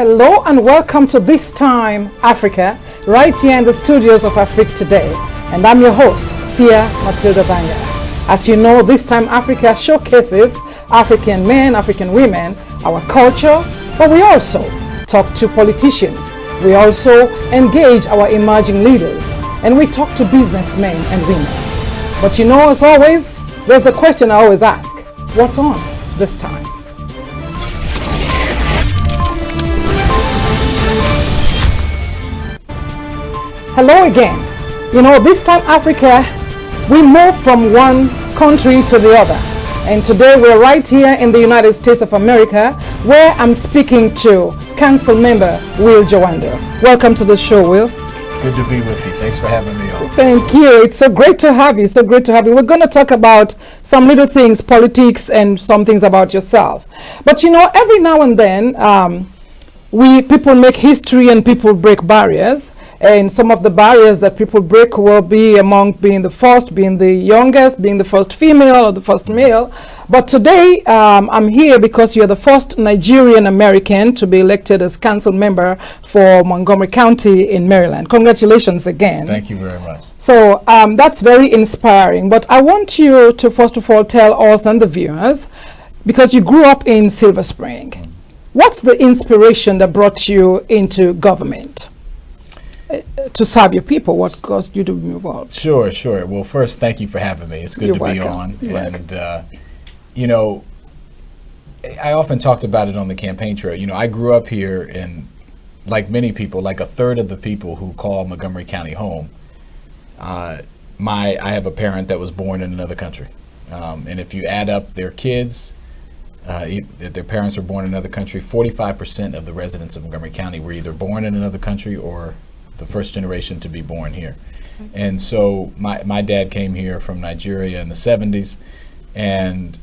Hello and welcome to This Time Africa, right here in the studios of AfriqueToday. And I'm your host, Sia Matilda Banga. As you know, This Time Africa showcases African men, African women, our culture, but we also talk to politicians. We also engage our emerging leaders, and we talk to businessmen and women. But you know, as always, there's a question I always ask: what's on this time? Hello again. You know, This Time Africa, we move from one country to the other. And today we're right here in the United States of America, where I'm speaking to Councilmember Will Jawando. Welcome to the show, Will. Good to be with you. Thanks for having me on. Thank you. It's so great to have you. So great to have you. We're going to talk about some little things, politics, and some things about yourself. But you know, every now and then, people make history and people break barriers. And some of the barriers that people break will be among being the first, being the youngest, being the first female or the first male. But today, I'm here because you're the first Nigerian American to be elected as council member for Montgomery County in Maryland. Congratulations again. Thank you very much. So that's very inspiring. But I want you to first of all tell us and the viewers, because you grew up in Silver Spring, what's the inspiration that brought you into government? To serve your people, what caused you to be involved? Sure. Well, first, thank you for having me. It's good You're to welcome. be on. You're And, you know, I often talked about it on the campaign trail. You know, I grew up here, and like many people, like a third of the people who call Montgomery County home, I have a parent that was born in another country. And if you add up their kids, if their parents were born in another country, 45% of the residents of Montgomery County were either born in another country or the first generation to be born here. And so my dad came here from Nigeria in the 70s. And,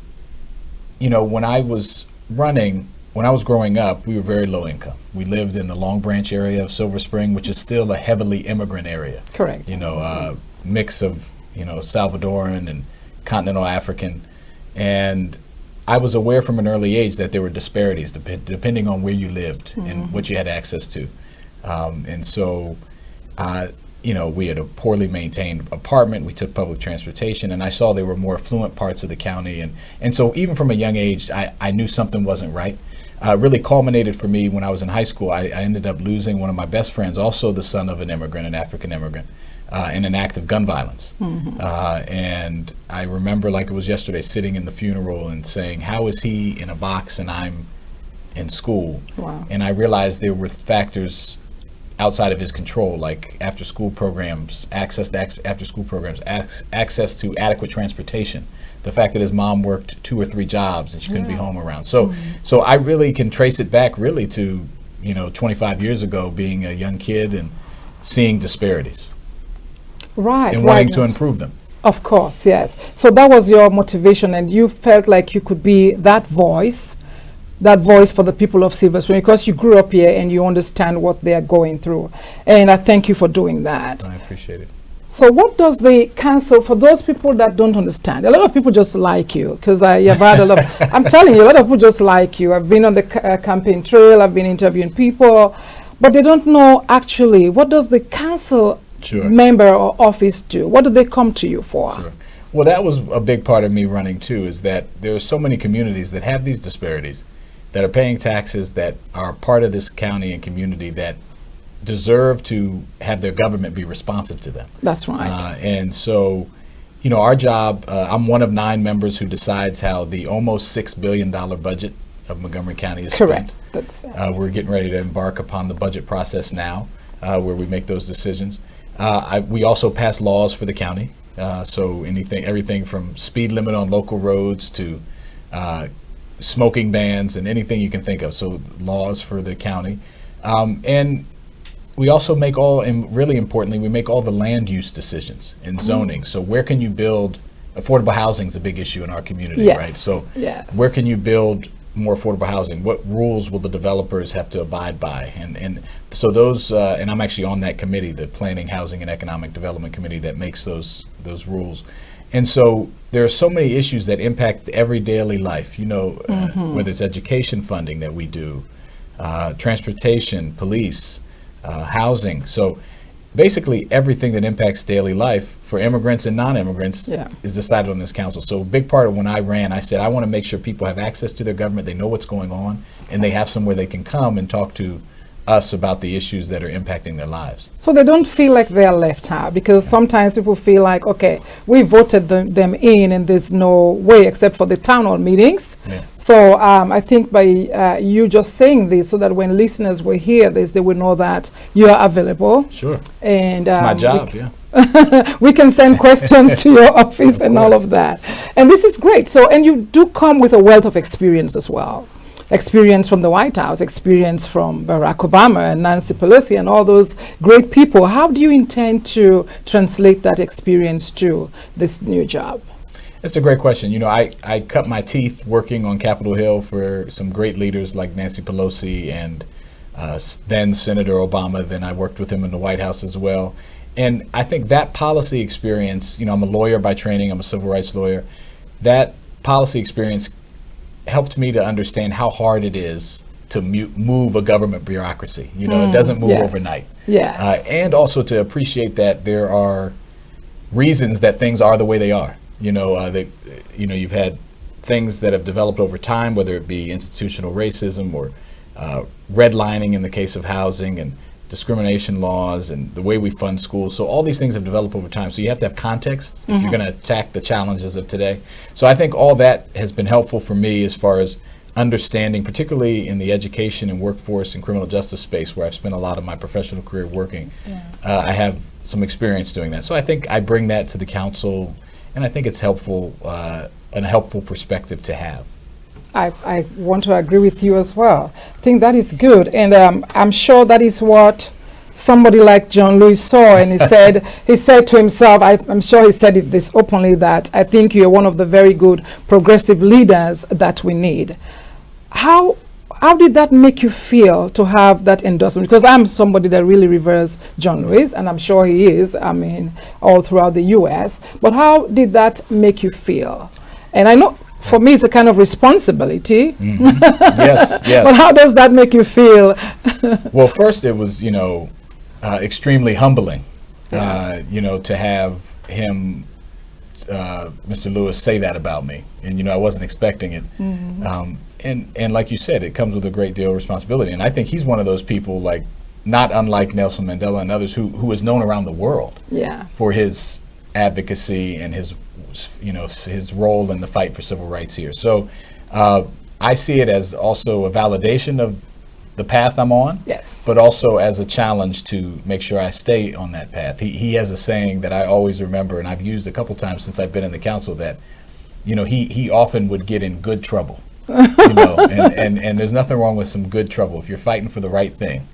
you know, when I was growing up, we were very low income. We lived in the Long Branch area of Silver Spring, which is still a heavily immigrant area. Correct. You know, mix of, you know, Salvadoran and continental African. And I was aware from an early age that there were disparities depending on where you lived and what you had access to. And so, you know, we had a poorly maintained apartment. We took public transportation, and I saw there were more affluent parts of the county. And so even from a young age, I knew something wasn't right. Really culminated for me when I was in high school. I ended up losing one of my best friends, also the son of an immigrant, an African immigrant, in an act of gun violence. And I remember like it was yesterday, sitting in the funeral and saying, how is he in a box and I'm in school? Wow. And I realized there were factors outside of his control, like after-school programs, access to after-school programs, access to adequate transportation, the fact that his mom worked 2 or 3 jobs and she couldn't be home around. So I really can trace it back really to, you know, 25 years ago, being a young kid and seeing disparities. Right. And wanting to improve them. Of course, yes. So that was your motivation, and you felt like you could be that voice for the people of Silver Spring, because you grew up here and you understand what they are going through. And I thank you for doing that. I appreciate it. So what does the council, for those people that don't understand, a lot of people just like you, because you've had a lot, I'm telling you, a lot of people just like you. I've been on the campaign trail, I've been interviewing people, but they don't know actually, what does the council member or office do? What do they come to you for? Sure. Well, that was a big part of me running too, is that there are so many communities that have these disparities, that are paying taxes, that are part of this county and community, that deserve to have their government be responsive to them. That's right. And so, you know, our job, I'm one of 9 members who decides how the almost $6 billion budget of Montgomery County is Correct. spent. We're getting ready to embark upon the budget process now, where we make those decisions. We also pass laws for the county. So everything from speed limit on local roads to smoking bans and anything you can think of. So laws for the county. And we also make and really importantly, we make all the land use decisions and zoning. So where can you build? Affordable housing is a big issue in our community, yes. right? So where can you build more affordable housing? What rules will the developers have to abide by? And so those, and I'm actually on that committee, the Planning, Housing, and Economic Development Committee, that makes those rules. And so there are so many issues that impact every daily life, you know, whether it's education funding that we do, transportation, police, housing. So basically everything that impacts daily life for immigrants and non-immigrants is decided on this council. So a big part of when I ran, I said, I want to make sure people have access to their government, they know what's going on, and they have somewhere they can come and talk to us about the issues that are impacting their lives. So they don't feel like they are left out, because sometimes people feel like, okay, we voted them in and there's no way except for the town hall meetings. So I think by you just saying this, so that when listeners will hear this, they will know that you are available. Sure. And it's my job, we can send questions to your office and all of that. And this is great. So, and you do come with a wealth of experience as well. Experience from the White House, experience from Barack Obama and Nancy Pelosi and all those great people. How do you intend to translate that experience to this new job? That's a great question. You know, I cut my teeth working on Capitol Hill for some great leaders like Nancy Pelosi and then Senator Obama. Then I worked with him in the White House as well. And I think that policy experience, you know, I'm a lawyer by training, I'm a civil rights lawyer. That policy experience helped me to understand how hard it is to move a government bureaucracy. You know, it doesn't move overnight. And also to appreciate that there are reasons that things are the way they are. You know, you've had things that have developed over time, whether it be institutional racism or redlining in the case of housing, and discrimination laws and the way we fund schools. So all these things have developed over time. So you have to have context if you're going to attack the challenges of today. So I think all that has been helpful for me as far as understanding, particularly in the education and workforce and criminal justice space, where I've spent a lot of my professional career working. I have some experience doing that. So I think I bring that to the council, and I think it's helpful, a helpful perspective to have. I want to agree with you as well. I think that is good, and I'm sure that is what somebody like John Lewis saw, and he said to himself, I'm sure he said it this openly, that I think you're one of the very good progressive leaders that we need. How did that make you feel to have that endorsement? Because I'm somebody that really reveres John Lewis, and I'm sure he is, I mean, all throughout the U.S. But how did that make you feel? And I know, for me, it's a kind of responsibility. Yes. But how does that make you feel? Well, first it was, extremely humbling, to have him, Mr. Lewis, say that about me. And, I wasn't expecting it. And like you said, it comes with a great deal of responsibility. And I think he's one of those people, like, not unlike Nelson Mandela and others, who is known around the world for his advocacy and his role in the fight for civil rights here. So I see it as also a validation of the path I'm on, but also as a challenge to make sure I stay on that path. He has a saying that I always remember, and I've used a couple times since I've been in the council, that he often would get in good trouble. And there's nothing wrong with some good trouble if you're fighting for the right thing.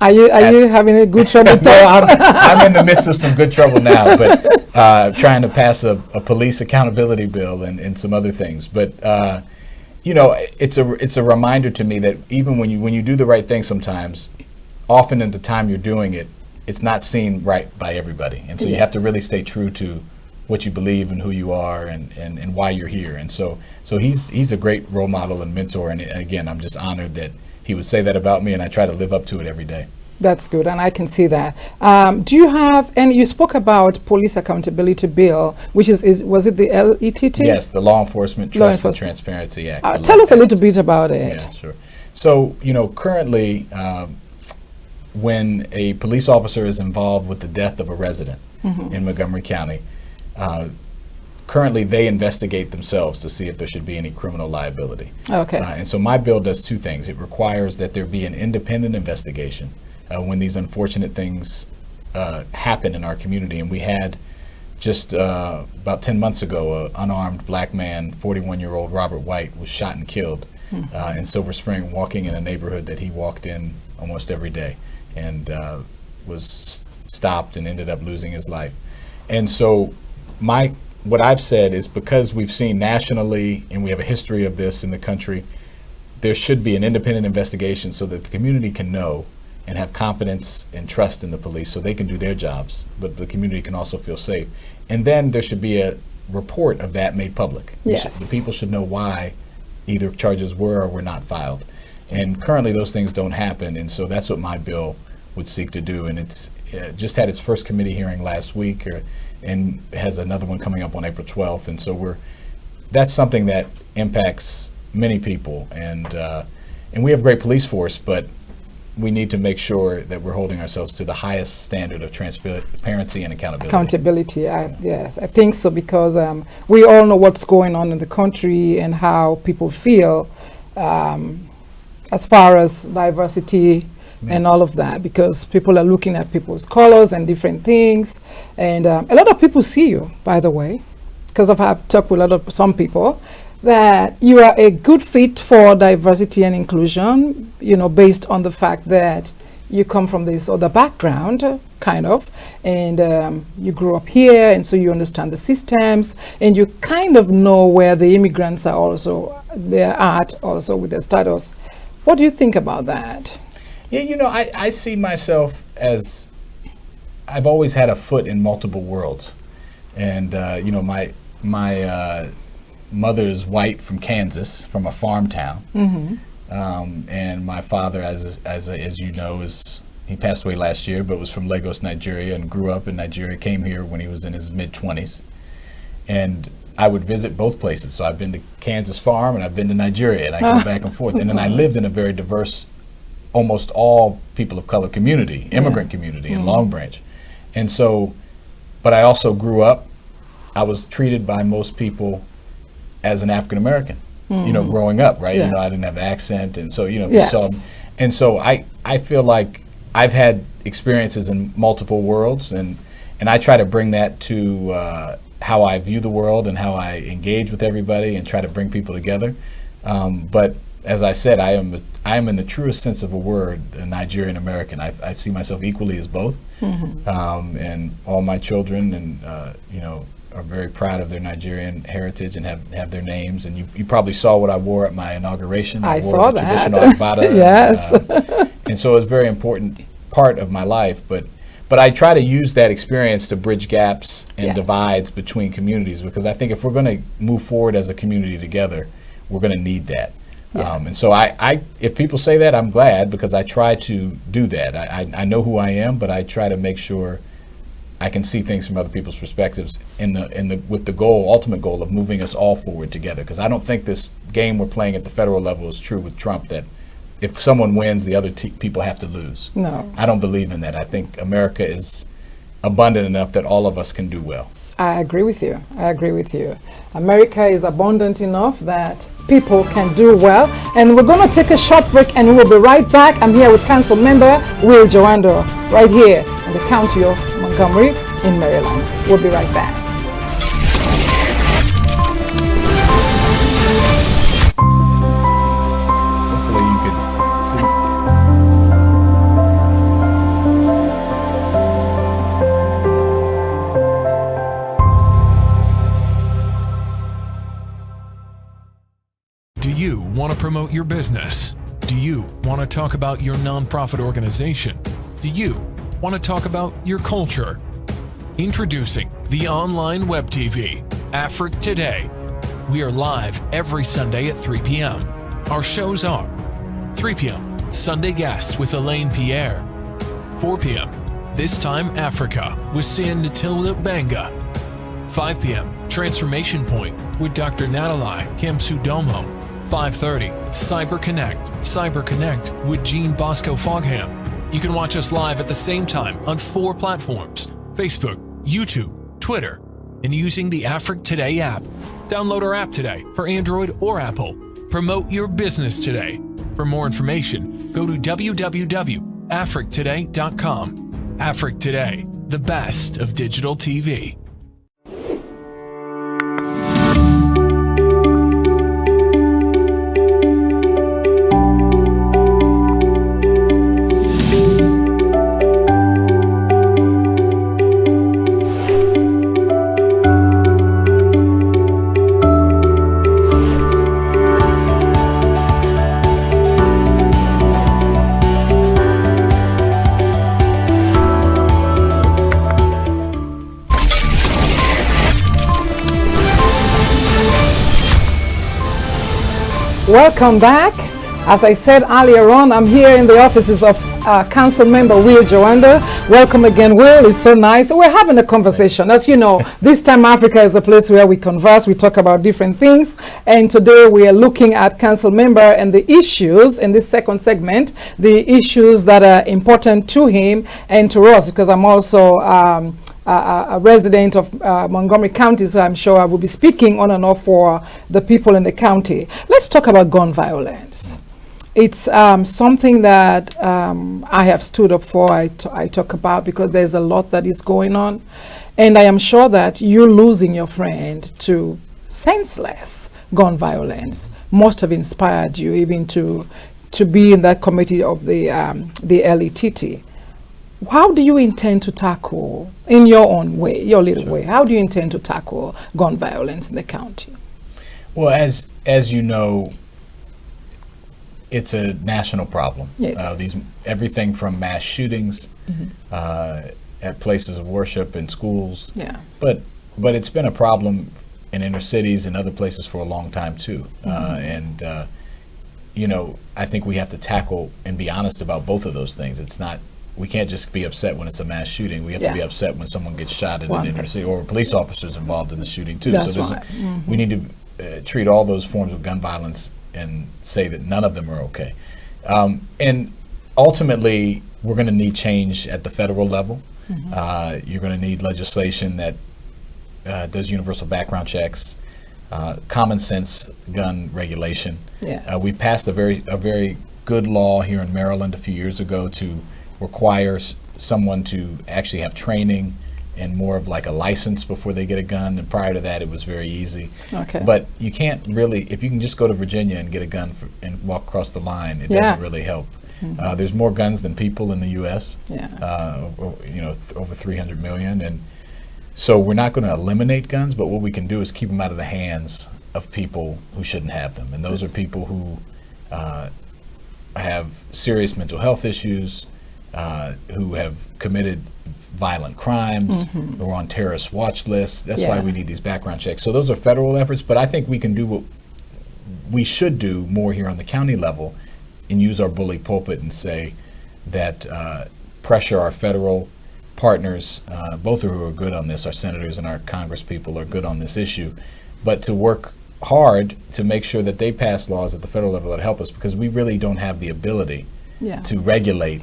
Are you having a good trouble? No, I'm in the midst of some good trouble now, but trying to pass a police accountability bill and some other things. But it's a reminder to me that even when you do the right thing, sometimes, often at the time you're doing it, it's not seen right by everybody, and so you have to really stay true to what you believe and who you are and why you're here. And so he's a great role model and mentor. And again, I'm just honored that he would say that about me, and I try to live up to it every day. That's good, and I can see that. Do you have, and you spoke about police accountability bill, which was it the LETT? Yes, the Law Enforcement Trust and Transparency Act. Tell us a little bit about it. Yeah, sure. So, currently, when a police officer is involved with the death of a resident in Montgomery County, currently they investigate themselves to see if there should be any criminal liability. Okay. And so my bill does two things. It requires that there be an independent investigation when these unfortunate things happen in our community. And we had just about 10 months ago, an unarmed black man, 41-year-old Robert White, was shot and killed in Silver Spring, walking in a neighborhood that he walked in almost every day, and was stopped and ended up losing his life. And so what I've said is, because we've seen nationally and we have a history of this in the country, there should be an independent investigation so that the community can know and have confidence and trust in the police so they can do their jobs, but the community can also feel safe. And then there should be a report of that made public. Yes. The people should know why either charges were or were not filed. And currently those things don't happen, and so that's what my bill would seek to do. And it's just had its first committee hearing last week, and has another one coming up on April 12th. And so that's something that impacts many people, and we have a great police force, but we need to make sure that we're holding ourselves to the highest standard of transparency and accountability. Yes, I think so, because we all know what's going on in the country and how people feel as far as diversity and all of that, because people are looking at people's colors and different things. And a lot of people see you, by the way, because I've talked with some people, that you are a good fit for diversity and inclusion, based on the fact that you come from this other background, kind of, and you grew up here, and so you understand the systems, and you kind of know where the immigrants are also, they're at also with their status. What do you think about that? Yeah, I see myself as, I've always had a foot in multiple worlds. And, my mother's white from Kansas, from a farm town. And my father, as you know, he passed away last year, but was from Lagos, Nigeria, and grew up in Nigeria, came here when he was in his mid-20s. And I would visit both places. So I've been to Kansas farm and I've been to Nigeria, and I go back and forth. And then I lived in a very diverse, almost all people of color community, immigrant community in Long Branch. And so, but I also grew up, I was treated by most people as an African American, growing up, right? Yeah. I didn't have an accent, and so if Yes. you saw, and so I feel like I've had experiences in multiple worlds, and I try to bring that to how I view the world and how I engage with everybody and try to bring people together. But as I said, I am in the truest sense of a word a Nigerian American. I see myself equally as both, and all my children, and are very proud of their Nigerian heritage and have their names. And you probably saw what I wore at my inauguration. I wore saw the that. traditional agbada. Yes. And so it's a very important part of my life. But I try to use that experience to bridge gaps and divides between communities, because I think if we're going to move forward as a community together, we're going to need that. And so if people say that, I'm glad, because I try to do that. I know who I am, but I try to make sure I can see things from other people's perspectives with the ultimate goal of moving us all forward together. Because I don't think this game we're playing at the federal level is true with Trump, that if someone wins, the other people have to lose. No. I don't believe in that. I think America is abundant enough that all of us can do well. I agree with you. America is abundant enough that people can do well. And we're going to take a short break, and we'll be right back. I'm here with Councilmember Will Jawando, right here in the county of Montgomery in Maryland. We'll be right back. Hopefully you can see. Do you want to promote your business? Do you want to talk about your nonprofit organization? Do you want to talk about your culture? Introducing the online web TV, AfriqueToday. We are live every Sunday at 3 p.m. Our shows are 3 p.m. Sunday Guests with Elaine Pierre. 4 p.m. This Time Africa with San Natilda Banga. 5 p.m. Transformation Point with Dr. Natalie Kamsudomo. 5:30 Cyber Connect with Jean Bosco Fogham. You can watch us live at the same time on 4 platforms: Facebook, YouTube, Twitter, and using the AfriqueToday app. Download our app today for Android or Apple. Promote your business today. For more information, go to www.afriquetoday.com. AfriqueToday, the best of digital TV. Welcome back. As I said earlier on, I'm here in the offices of Councilmember Will Jawando. Welcome again, Will. It's so nice. We're having a conversation. As you know, this time Africa is a place where we converse, we talk about different things. And today we are looking at Councilmember and the issues in this second segment, the issues that are important to him and to us, because I'm also a resident of Montgomery County, so I'm sure I will be speaking on and off for the people in the county. Let's talk about gun violence. It's something that I have stood up for, I talk about, because there's a lot that is going on. And I am sure that you losing your friend to senseless gun violence must have inspired you even to be in that committee of the LETT. How do you intend to tackle, in your own way, your little way, how do you intend to tackle gun violence in the county? Well, as you know, it's a national problem. Yes. Everything from mass shootings at places of worship and schools. Yeah. But it's been a problem in inner cities and other places for a long time too. I think we have to tackle and be honest about both of those things. We can't just be upset when it's a mass shooting. We have to be upset when someone gets shot in an inner city or police officers involved in the shooting too. That's so right. We need to treat all those forms of gun violence and say that none of them are okay. And ultimately, we're going to need change at the federal level. You're going to need legislation that does universal background checks, common sense gun regulation. Yes. We passed a very good law here in Maryland a few years ago to require someone to actually have training and more of like a license before they get a gun. And prior to that, it was very easy. Okay. But you can't really, if you can just go to Virginia and get a gun and walk across the line, it doesn't really help. There's more guns than people in the U.S. Over 300 million. And so we're not going to eliminate guns, but what we can do is keep them out of the hands of people who shouldn't have them. And those are people who have serious mental health issues, who have committed violent crimes, who are on terrorist watch lists. That's why we need these background checks. So those are federal efforts, but I think we can do what we should do more here on the county level and use our bully pulpit and say that pressure our federal partners, both of who are good on this, our senators and our Congress people are good on this issue, but to work hard to make sure that they pass laws at the federal level that help us, because we really don't have the ability to regulate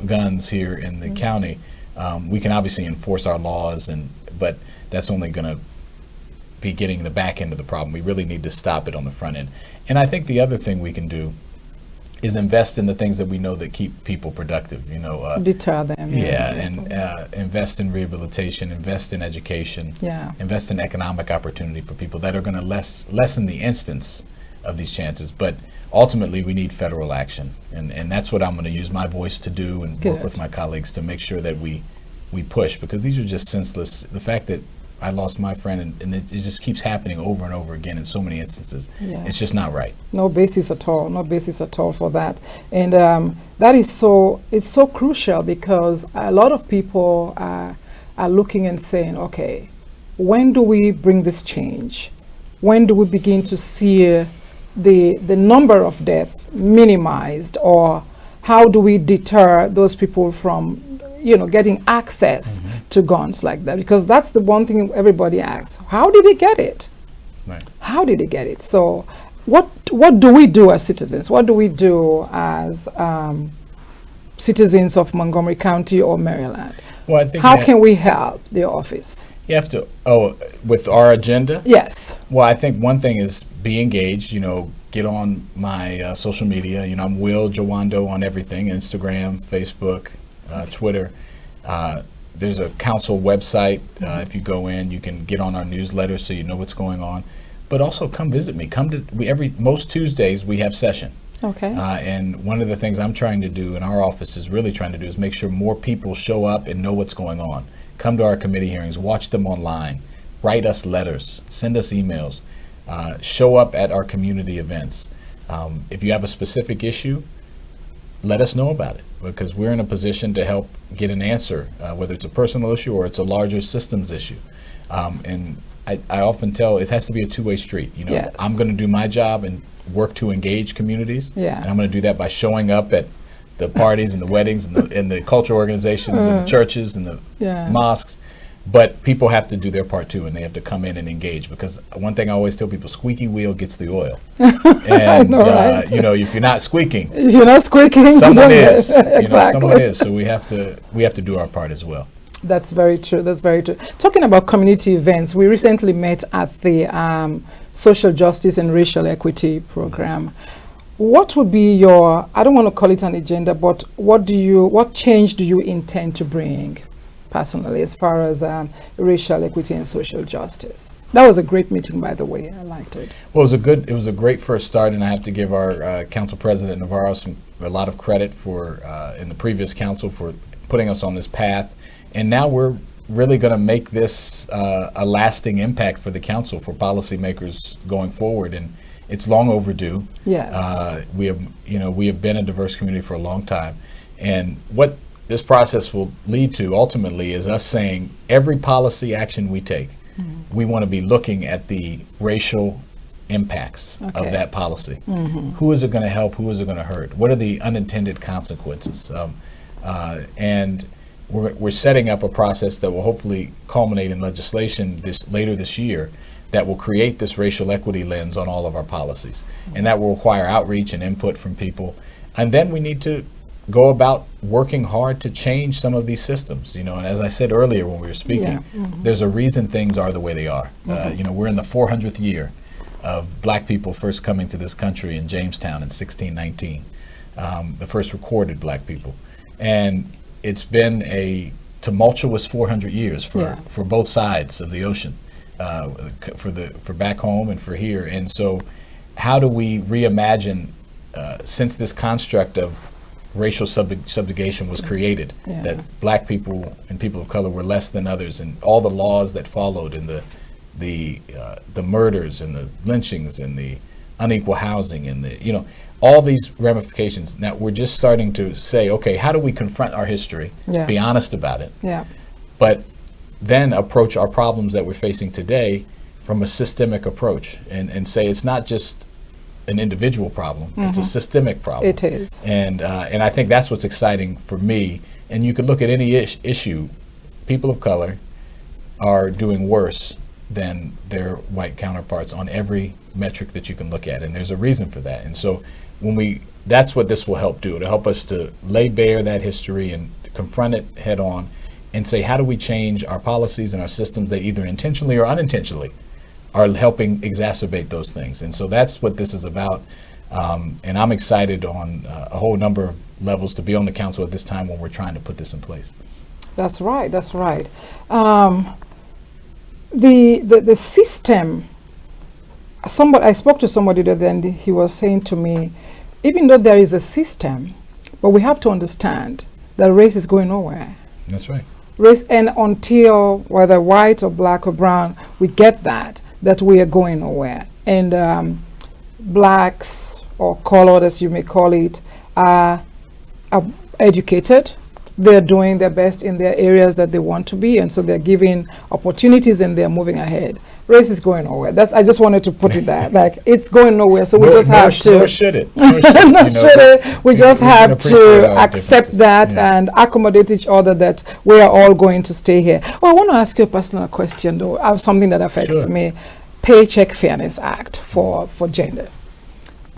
guns here in the county. We can obviously enforce our laws, but that's only going to be getting the back end of the problem. We really need to stop it on the front end. And I think the other thing we can do is invest in the things that we know that keep people productive. Deter them. Invest in rehabilitation, invest in education, invest in economic opportunity for people that are going to lessen the instance of these chances. But ultimately, we need federal action, and that's what I'm going to use my voice to do and work with my colleagues to make sure that we push, because these are just senseless. The fact that I lost my friend and it just keeps happening over and over again in so many instances, it's just not right. No basis at all for that. And that is it's so crucial, because a lot of people are looking and saying, okay, when do we bring this change? When do we begin to see the number of deaths minimized, or how do we deter those people from getting access to guns like that? Because that's the one thing everybody asks, how did he get it? How did he get it? So what do we do as citizens? What do we do as citizens of Montgomery County or Maryland? Well, I think how can we help the office? You have to, with our agenda? Yes. Well, I think one thing is be engaged, get on my social media. I'm Will Jawando on everything, Instagram, Facebook, Twitter. There's a council website. If you go in, you can get on our newsletter so you know what's going on. But also come visit me. Most Tuesdays we have session. Okay. And one of the things I'm trying to do, and our office is really trying to do, is make sure more people show up and know what's going on. Come to our committee hearings, watch them online, write us letters, send us emails, show up at our community events. If you have a specific issue, let us know about it, because we're in a position to help get an answer, whether it's a personal issue or it's a larger systems issue. And I often tell it has to be a two-way street. You know, Yes. I'm going to do my job and work to engage communities, Yeah. and I'm going to do that by showing up at the parties and the weddings and the cultural organizations and the churches and the Yeah. mosques. But people have to do their part too, and they have to come in and engage, because one thing I always tell people: squeaky wheel gets the oil. And know, right? you know, if you're not squeaking, You're not squeaking. someone is. Exactly. You know, someone is. So we have to do our part as well. That's very true. That's very true. Talking about community events, we recently met at the Social Justice and Racial Equity Program. What would be your, I don't want to call it an agenda, but what change do you intend to bring personally as far as racial equity and social justice? That was a great meeting, by the way. I liked it. Well, it was a great first start, and I have to give our council president Navarro a lot of credit for in the previous council for putting us on this path. And now we're really going to make this a lasting impact for the council, for policymakers going forward, and it's long overdue. Yes. We have been a diverse community for a long time, and what this process will lead to ultimately is us saying every policy action we take, we want to be looking at the racial impacts Okay. of that policy. Who is it going to help? Who is it going to hurt? What are the unintended consequences? And we're setting up a process that will hopefully culminate in legislation later this year that will create this racial equity lens on all of our policies. And that will require outreach and input from people. And then we need to go about working hard to change some of these systems. You know, and as I said earlier when we were speaking, there's a reason things are the way they are. You know, we're in the 400th year of black people first coming to this country in Jamestown in 1619, the first recorded black people. And it's been a tumultuous 400 years for both sides of the ocean, for back home and for here. And so how do we reimagine, since this construct of racial subjugation was created, that black people and people of color were less than others, and all the laws that followed, and the murders and the lynchings and the unequal housing and all these ramifications. Now we're just starting to say, okay, how do we confront our history, be honest about it, but then approach our problems that we're facing today from a systemic approach, and say it's not just an individual problem, it's a systemic problem. It is. And I think that's what's exciting for me. And you could look at any issue, people of color are doing worse than their white counterparts on every metric that you can look at, and there's a reason for that. And so that's what this will help do. It'll help us to lay bare that history and confront it head on, and say, how do we change our policies and our systems that either intentionally or unintentionally are helping exacerbate those things. And so that's what this is about. And I'm excited on a whole number of levels to be on the council at this time when we're trying to put this in place. That's right. That's right. The system. I spoke to somebody the other day, and he was saying to me, even though there is a system, but we have to understand that race is going nowhere. That's right. Race, and until whether white or black or brown, we get that we are going nowhere. And blacks or colored, as you may call it, are educated. They're doing their best in their areas that they want to be, and so they're giving opportunities and they're moving ahead. Race is going nowhere. I just wanted to put it there. Like, it's going nowhere, so we just have to. Nor should it. We just have to accept that and accommodate each other, that we are all going to stay here. Well, I want to ask you a personal question, though, something that affects me. Paycheck Fairness Act for gender.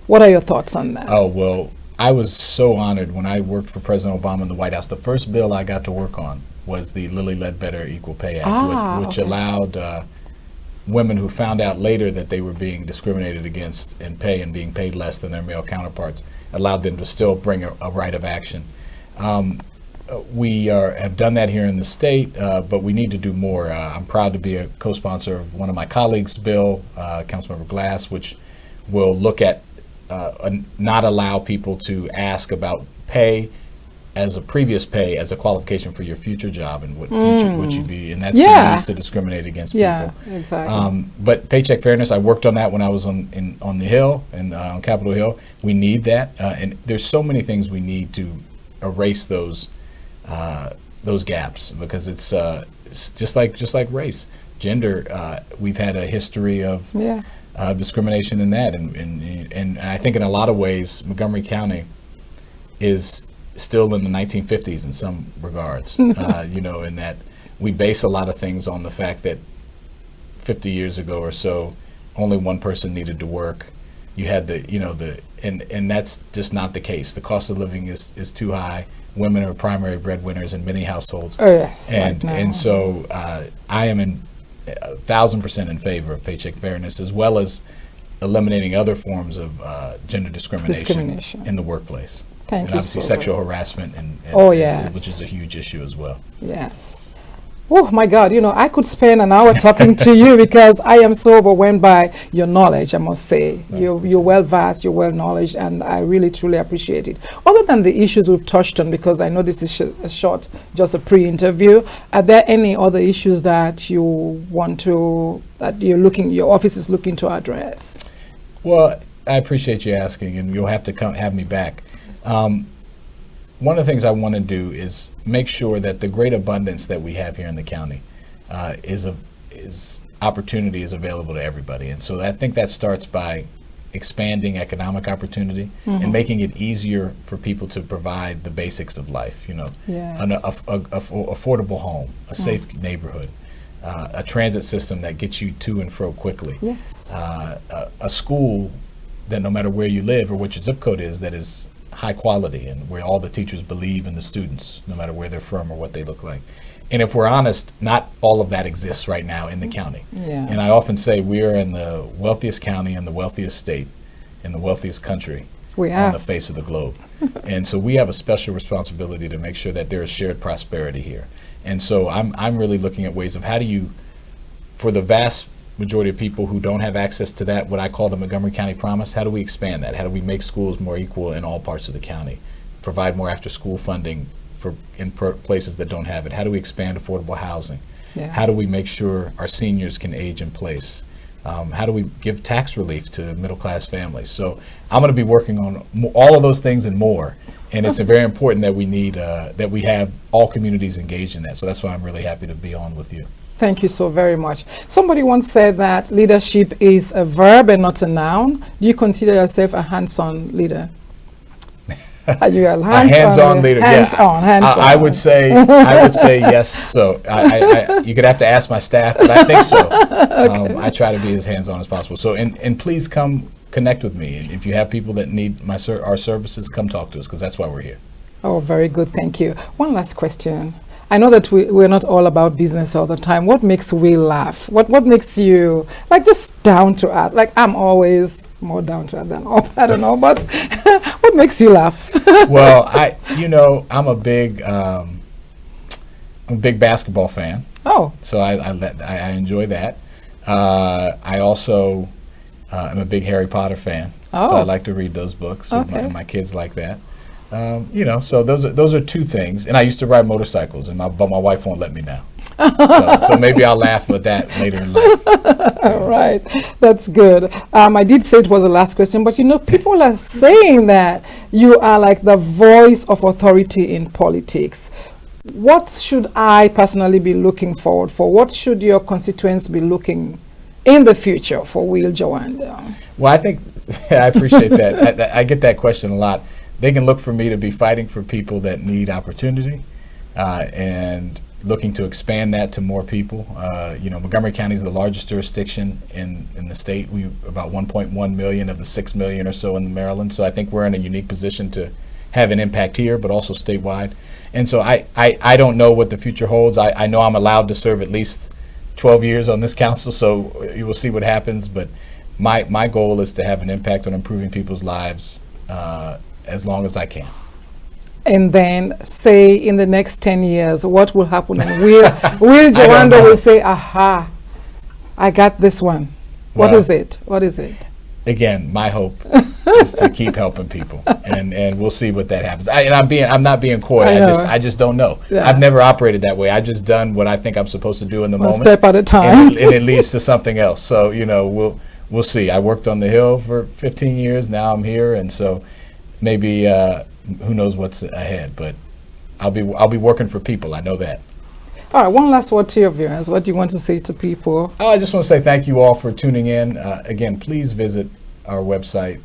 What are your thoughts on that? Oh, well, I was so honored when I worked for President Obama in the White House. The first bill I got to work on was the Lilly Ledbetter Equal Pay Act, which allowed women who found out later that they were being discriminated against in pay and being paid less than their male counterparts, allowed them to still bring a right of action. We have done that here in the state, but we need to do more. I'm proud to be a co-sponsor of one of my colleagues' bill, Councilmember Glass, which will look at not allow people to ask about pay as a previous pay as a qualification for your future job, and what future would you be, and that's being used to discriminate against people. Yeah, exactly. But paycheck fairness, I worked on that when I was on the Hill and on Capitol Hill. We need that, and there's so many things we need to erase those gaps, because it's just like race. gender, we've had a history of discrimination in that, and I think in a lot of ways Montgomery County is still in the 1950s in some regards. You know, in that we base a lot of things on the fact that 50 years ago or so, only one person needed to work. You had and that's just not the case. The cost of living is too high. Women are primary breadwinners in many households. Oh yes, and so I am 1,000% in favor of paycheck fairness, as well as eliminating other forms of gender discrimination in the workplace. Thank you. Obviously, so sexual much. harassment which is a huge issue as well. Yes. Oh my God, you know, I could spend an hour talking to you because I am so overwhelmed by your knowledge, I must say. You're well versed, you're well knowledgeable, and I really truly appreciate it. Other than the issues we've touched on, because I know this is just a pre-interview, are there any other issues that your office is looking to address? Well, I appreciate you asking, and you'll have to have me back. One of the things I want to do is make sure that the great abundance that we have here in the county opportunity is available to everybody. And so I think that starts by expanding economic opportunity and making it easier for people to provide the basics of life, you know, an affordable home, a safe neighborhood, a transit system that gets you to and fro quickly, a school that no matter where you live or what your zip code is, that is high quality and where all the teachers believe in the students, no matter where they're from or what they look like. And if we're honest, not all of that exists right now in the county. And I often say we are in the wealthiest county and the wealthiest state in the wealthiest country on the face of the globe. And so we have a special responsibility to make sure that there is shared prosperity here. And so I'm really looking at ways of how do you, for the vast majority of people who don't have access to that, what I call the Montgomery County Promise, how do we expand that? How do we make schools more equal in all parts of the county? Provide more after-school funding in places that don't have it? How do we expand affordable housing? How do we make sure our seniors can age in place? How do we give tax relief to middle-class families? So I'm going to be working on all of those things and more. And it's very important that we have all communities engaged in that. So that's why I'm really happy to be on with you. Thank you so very much. Somebody once said that leadership is a verb and not a noun. Do you consider yourself a hands-on leader? Are you a hands-on leader? Hands-on. I would say yes. So you could have to ask my staff, but I think so. I try to be as hands-on as possible. So and please come connect with me. And if you have people that need our services, come talk to us, because that's why we're here. Oh, very good. Thank you. One last question. I know that we're not all about business all the time. What makes Will laugh? What makes you, like, just down to earth? Like, I'm always more down to earth than up. I don't know, but what makes you laugh? Well, I'm a big basketball fan. Oh. So I enjoy that. I also am a big Harry Potter fan. Oh. So I like to read those books. Okay. My kids like that. So those are two things. And I used to ride motorcycles, but my wife won't let me now. so maybe I'll laugh at that later in life. All right, that's good. I did say it was the last question, but people are saying that you are like the voice of authority in politics. What should I personally be looking forward for? What should your constituents be looking in the future for Will Jawando? Well, I think I appreciate that. I get that question a lot. They can look for me to be fighting for people that need opportunity and looking to expand that to more people. Montgomery County is the largest jurisdiction in the state. We about 1.1 million of the 6 million or so in Maryland. So I think we're in a unique position to have an impact here, but also statewide. And so I don't know what the future holds. I know I'm allowed to serve at least 12 years on this council, so you will see what happens. But my goal is to have an impact on improving people's lives as long as I can. And then, say, in the next 10 years, what will happen? And Will Jawando will say, aha, I got this one. What is it? Again, my hope is to keep helping people, and we'll see what that happens. I'm not being coy. I just don't know. Yeah. I've never operated that way. I just done what I think I'm supposed to do in the moment. One step at a time. And it leads to something else. So we'll see. I worked on the Hill for 15 years. Now I'm here, and so maybe who knows what's ahead. But I'll be working for people. I know that. All right, one last word to your viewers. What do you want to say to people? I just want to say thank you all for tuning in. Again, please visit our website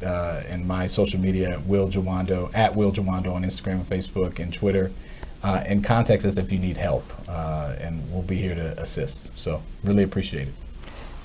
and my social media, Will Jawando, at Will Jawando on Instagram, Facebook, and Twitter. And contact us if you need help, and we'll be here to assist. So really appreciate it.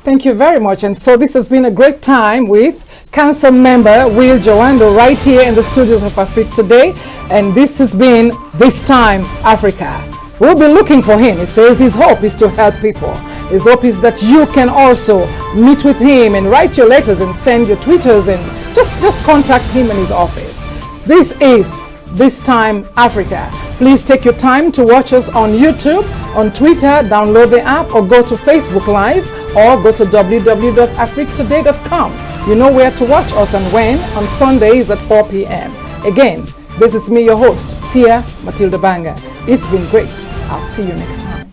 Thank you very much. And so this has been a great time with Councilmember Will Jawando right here in the studios of AfriqueToday. And this has been This Time Africa. We'll be looking for him. He says his hope is to help people. His hope is that you can also meet with him and write your letters and send your Twitters and just contact him in his office. This is This Time Africa. Please take your time to watch us on YouTube, on Twitter, download the app, or go to Facebook Live, or go to www.afriquetoday.com. You know where to watch us and when, on Sundays at 4 p.m. Again, this is me, your host, Sia Matilda Banga. It's been great. I'll see you next time.